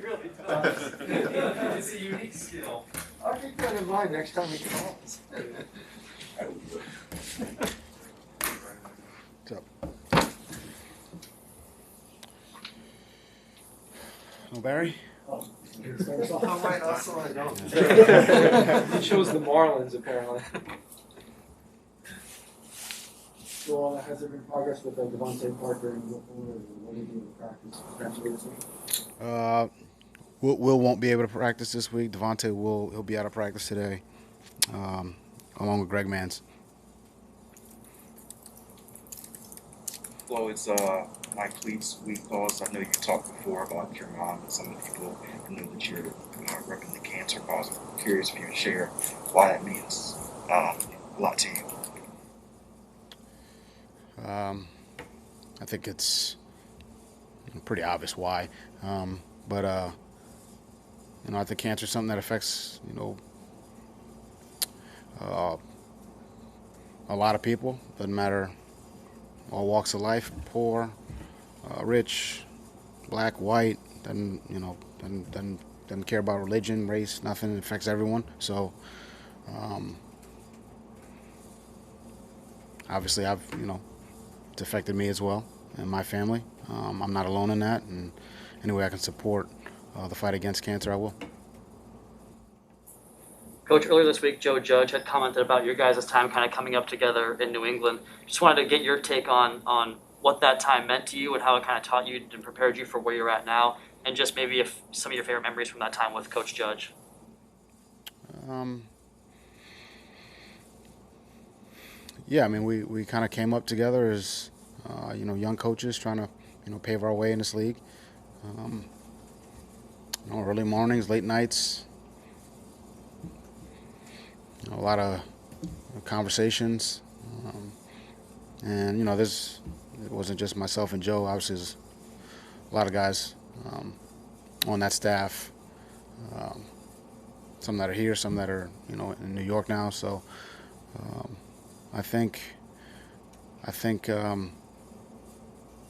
really does. It's a unique skill. I'll keep that in mind next time he calls. What's up? No Barry? So how am I also I know? He chose the Marlins apparently. So has there been progress with Devontae Parker and what do you do in practice? This week? Will won't be able to practice this week. Devontae he'll be out of practice today, along with Greg Mans. Well, it's Mike Cleats week cause. I know you talked before about your mom and some of the people who know that you're repping the cancer cause. I'm curious if you would share why that means a lot to you. I think it's pretty obvious why, but I think cancer is something that affects a lot of people. Doesn't matter, all walks of life, poor, rich, black, white. Doesn't care about religion, race, nothing. It affects everyone. So obviously it's affected me as well and my family. I'm not alone in that, and any way I can support the fight against cancer, I will. Coach, earlier this week, Joe Judge had commented about your guys' time kind of coming up together in New England. Just wanted to get your take on what that time meant to you and how it kind of taught you and prepared you for where you're at now, and just maybe if some of your favorite memories from that time with Coach Judge. Yeah, I mean, we kind of came up together as young coaches trying to pave our way in this league. Early mornings, late nights, a lot of conversations, and it wasn't just myself and Joe. Obviously, there's a lot of guys on that staff. Some that are here, some that are in New York now. So I think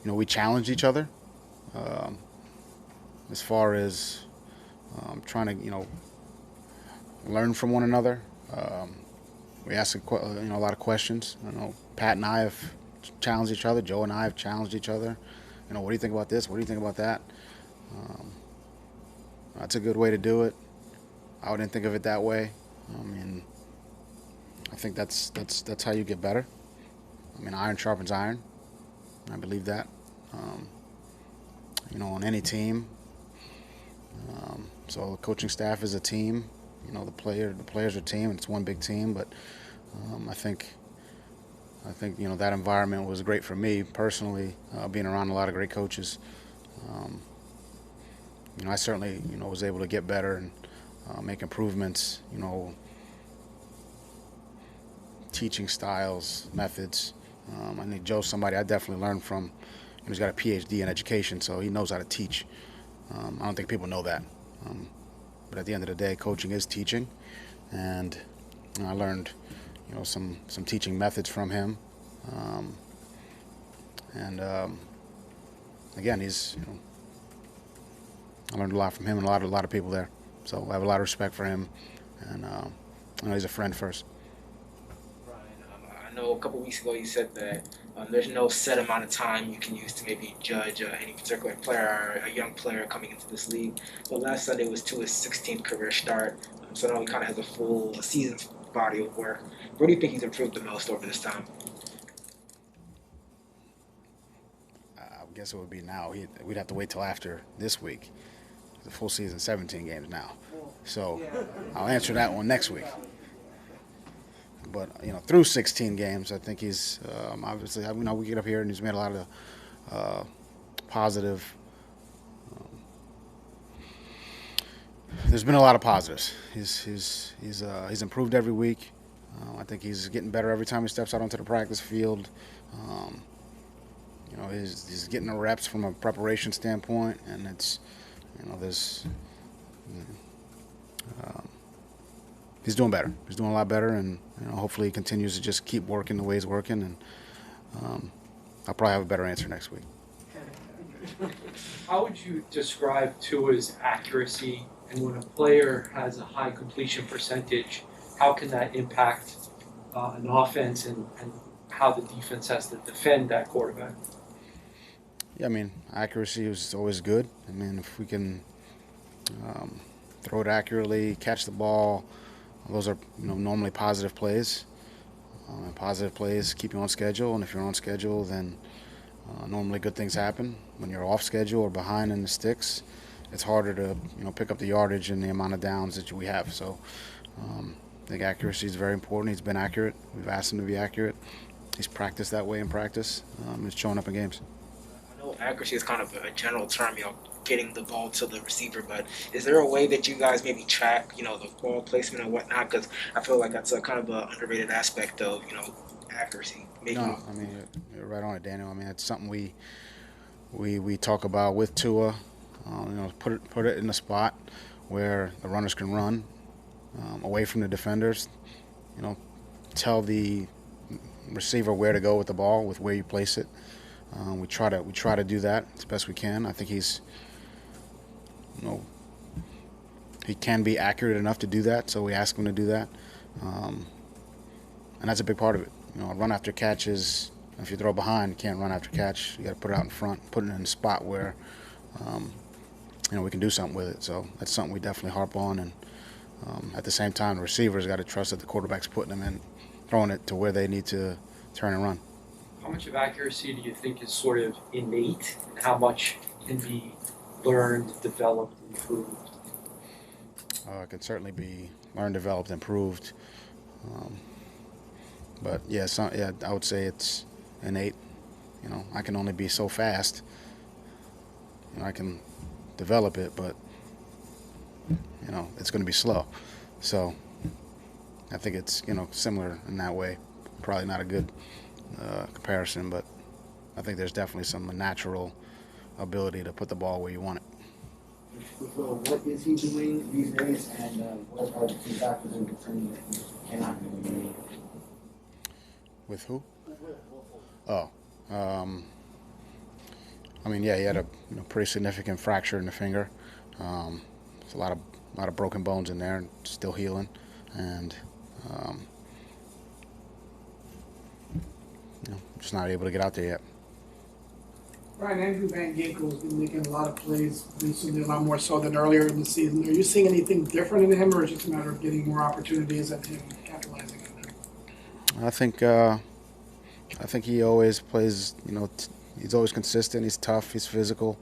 we challenged each other as far as trying to learn from one another. We asked a lot of questions. Pat and I have challenged each other. Joe and I have challenged each other. What do you think about this? What do you think about that? That's a good way to do it. I wouldn't think of it that way. I think that's how you get better. Iron sharpens iron. I believe that. On any team. So the coaching staff is a team. The players are a team, and it's one big team. But I think that environment was great for me personally, being around a lot of great coaches. I certainly was able to get better and make improvements. Teaching styles, methods. I think Joe's somebody I definitely learned from. He's got a PhD in education, so he knows how to teach. I don't think people know that. But at the end of the day, coaching is teaching, and I learned, some teaching methods from him. Again, I learned a lot from him and a lot of people there. So I have a lot of respect for him, and I know he's a friend first. I know a couple weeks ago you said that there's no set amount of time you can use to maybe judge any particular player or a young player coming into this league. But last Sunday was to his 16th career start, so now he kind of has a full season's body of work. Where do you think he's improved the most over this time? I guess it would be now. We'd have to wait till after this week. The full season, 17 games now. So I'll answer that one next week. But through 16 games, I think he's obviously. We get up here and he's made a lot of positive. There's been a lot of positives. He's improved every week. I think he's getting better every time he steps out onto the practice field. He's getting the reps from a preparation standpoint, and it's he's doing better. He's doing a lot better, and hopefully he continues to just keep working the way he's working, and I'll probably have a better answer next week. how would you describe Tua's accuracy, and when a player has a high completion percentage, how can that impact an offense and how the defense has to defend that quarterback? Yeah, I mean, accuracy is always good. I mean, if we can throw it accurately, catch the ball, those are normally positive plays. Positive plays keep you on schedule, and if you're on schedule, then normally good things happen. When you're off schedule or behind in the sticks, it's harder to pick up the yardage and the amount of downs that we have. So I think accuracy is very important. He's been accurate. We've asked him to be accurate. He's practiced that way in practice. It's showing up in games. I know accuracy is kind of a general term, getting the ball to the receiver, but is there a way that you guys maybe track, the ball placement and whatnot? Because I feel like that's a kind of an underrated aspect of, accuracy. Maybe. No, I mean, you're right on it, Daniel. I mean, it's something we talk about with Tua. Put it in a spot where the runners can run away from the defenders. Tell the receiver where to go with the ball, with where you place it. We try to do that as best we can. I think he can be accurate enough to do that, so we ask him to do that, and that's a big part of it. Run after catch is, if you throw behind, you can't run after catch. You got to put it out in front, put it in a spot where we can do something with it. So that's something we definitely harp on, and at the same time, the receivers got to trust that the quarterback's putting them in, throwing it to where they need to turn and run. How much of accuracy do you think is sort of innate, and how much can be learned, developed, improved? It can certainly be learned, developed, improved. But yeah, I would say it's innate. I can only be so fast. I can develop it, but it's going to be slow. So I think it's similar in that way. Probably not a good comparison, but I think there's definitely some natural ability to put the ball where you want it. So what is he doing these days, and what are the key factors in determining that he cannot be doing? With who? Oh, I mean, yeah, he had a pretty significant fracture in the finger. There's a lot of broken bones in there, and still healing, and just not able to get out there yet. Right, Andrew Van Ginkel has been making a lot of plays recently, a lot more so than earlier in the season. Are you seeing anything different in him, or is it just a matter of getting more opportunities and him capitalizing on them? I think he always plays. He's always consistent. He's tough. He's physical.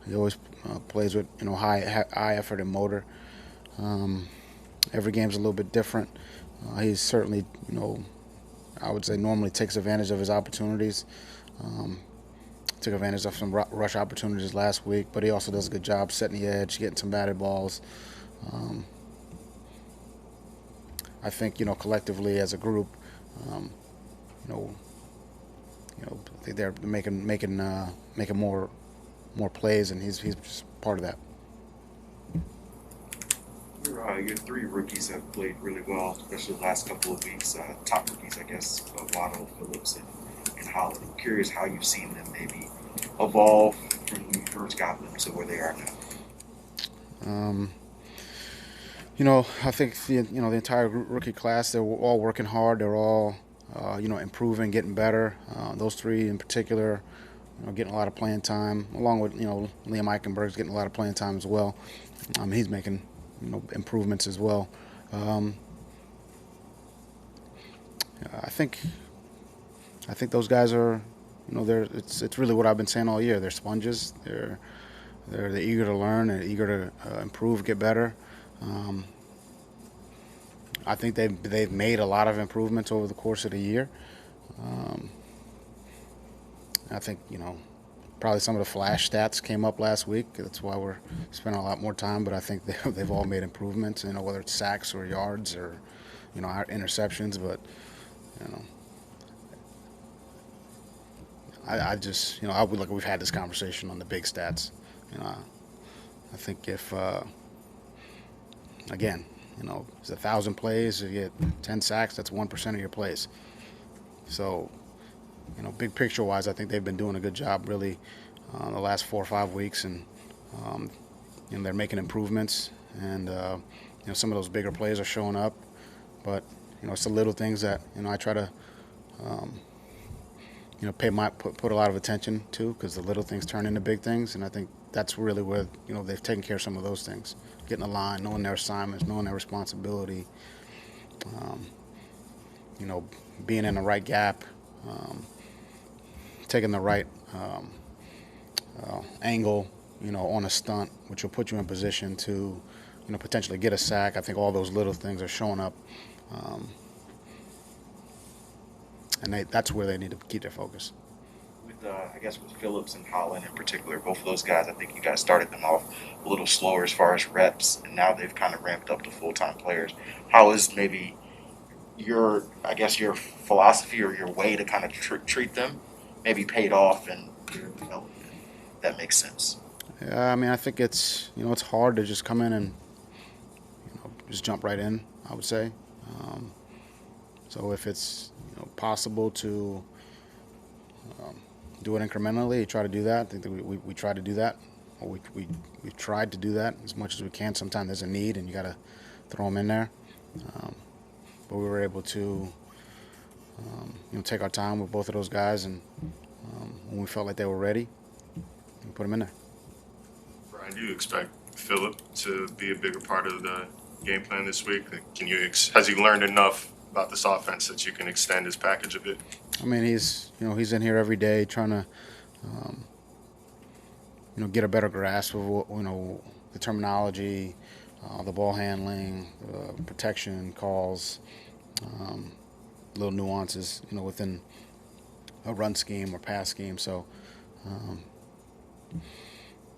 He always plays with high effort and motor. Every game's a little bit different. He's certainly I would say normally takes advantage of his opportunities. Took advantage of some rush opportunities last week, but he also does a good job setting the edge, getting some batted balls. I think collectively as a group, I think they're making more plays, and he's just part of that. Your three rookies have played really well, especially the last couple of weeks. Top rookies, I guess, Waddle, Phillips, and Holland. I'm curious how you've seen them maybe evolve from when you first got them to where they are now. I think the entire rookie class, they're all working hard. They're all improving, getting better. Those three in particular, getting a lot of playing time, along with Liam Eichenberg's getting a lot of playing time as well. He's making improvements as well. I think those guys are, it's really what I've been saying all year. They're sponges. They're eager to learn and eager to improve, get better. I think they've made a lot of improvements over the course of the year. I think probably some of the flash stats came up last week. That's why we're spending a lot more time. But I think they've all made improvements. Whether it's sacks or yards or our interceptions. But I just I would we've had this conversation on the big stats. I think if again, it's 1,000 plays, if you get 10 sacks, that's 1% of your plays. So, big picture wise, I think they've been doing a good job really the last 4 or 5 weeks, and They're making improvements, and some of those bigger plays are showing up. But it's the little things that I try to put a lot of attention to, because the little things turn into big things, and I think that's really where they've taken care of some of those things, getting a line, knowing their assignments, knowing their responsibility, being in the right gap, taking the right angle, on a stunt, which will put you in position to, potentially get a sack. I think all those little things are showing up, and that's where they need to keep their focus. With I guess with Phillips and Holland in particular, both of those guys, I think you guys started them off a little slower as far as reps, and now they've kind of ramped up to full-time players. How is maybe your philosophy or your way to kind of treat them maybe paid off in your development? That makes sense. Yeah, I think it's it's hard to just come in and just jump right in, I would say. So if it's possible to do it incrementally, try to do that. I think that we try to do that, or we've tried to do that as much as we can. Sometimes there's a need, and you got to throw them in there. But we were able to take our time with both of those guys, and when we felt like they were ready, we put them in there. Brian, do you expect Phillip to be a bigger part of the game plan this week? Has he learned enough about this offense that you can extend his package a bit? He's he's in here every day trying to get a better grasp of the terminology, the ball handling, protection calls, little nuances within a run scheme or pass scheme. So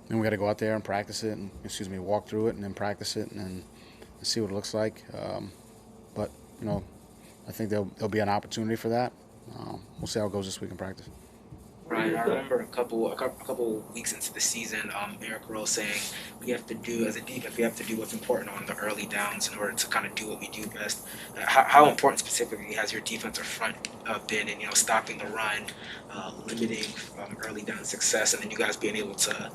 then we got to go out there and practice it, and walk through it, and then practice it, and then see what it looks like. But I think there'll be an opportunity for that. We'll see how it goes this week in practice. Ryan, I remember a couple weeks into the season, Eric Rowe saying we have to do, as a defense, we have to do what's important on the early downs in order to kind of do what we do best. How important specifically has your defensive front been in stopping the run, limiting early down success, and then you guys being able to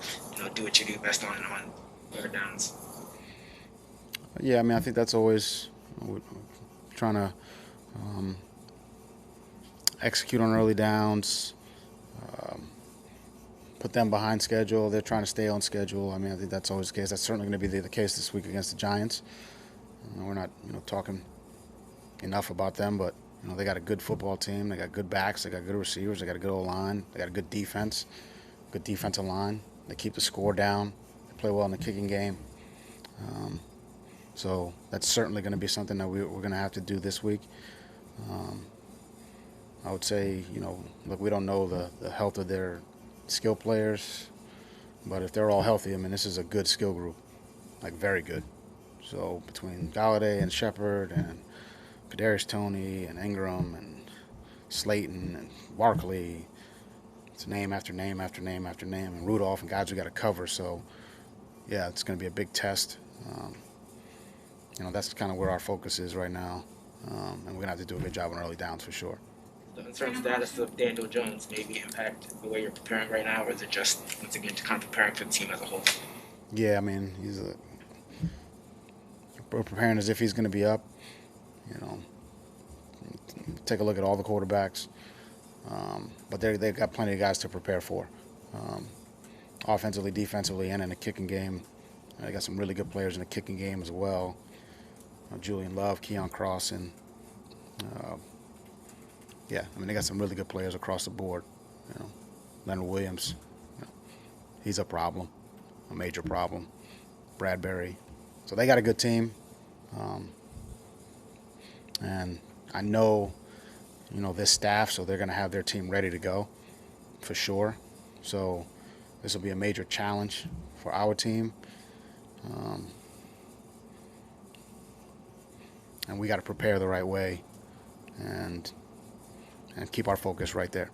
do what you do best on third downs? Yeah, I think that's always trying to execute on early downs. Put them behind schedule. They're trying to stay on schedule. I think that's always the case. That's certainly going to be the case this week against the Giants. We're not, talking enough about them, but they got a good football team. They got good backs. They got good receivers. They got a good O-line. They got a good defense, good defensive line. They keep the score down. They play well in the kicking game. So that's certainly going to be something that we're going to have to do this week. I would say, look, we don't know the health of their skill players, but if they're all healthy, this is a good skill group, like very good. So between Galladay and Shepard and Kadarius Toney and Ingram and Slayton and Barkley, it's name after name after name after name, and Rudolph and guys we got to cover. So yeah, it's going to be a big test. That's kind of where our focus is right now, and we're going to have to do a good job on early downs for sure. The uncertain status of Daniel Jones maybe impact the way you're preparing right now, or is it just, once again, to kind of preparing for the team as a whole? Yeah, we're preparing as if he's going to be up. Take a look at all the quarterbacks, but they've got plenty of guys to prepare for, offensively, defensively, and in the kicking game. They got some really good players in the kicking game as well. Julian Love, Keon Cross, and they got some really good players across the board. Leonard Williams, he's a problem, a major problem. Bradbury, so they got a good team, and I know, this staff, so they're going to have their team ready to go, for sure. So this will be a major challenge for our team. And we got to prepare the right way and keep our focus right there.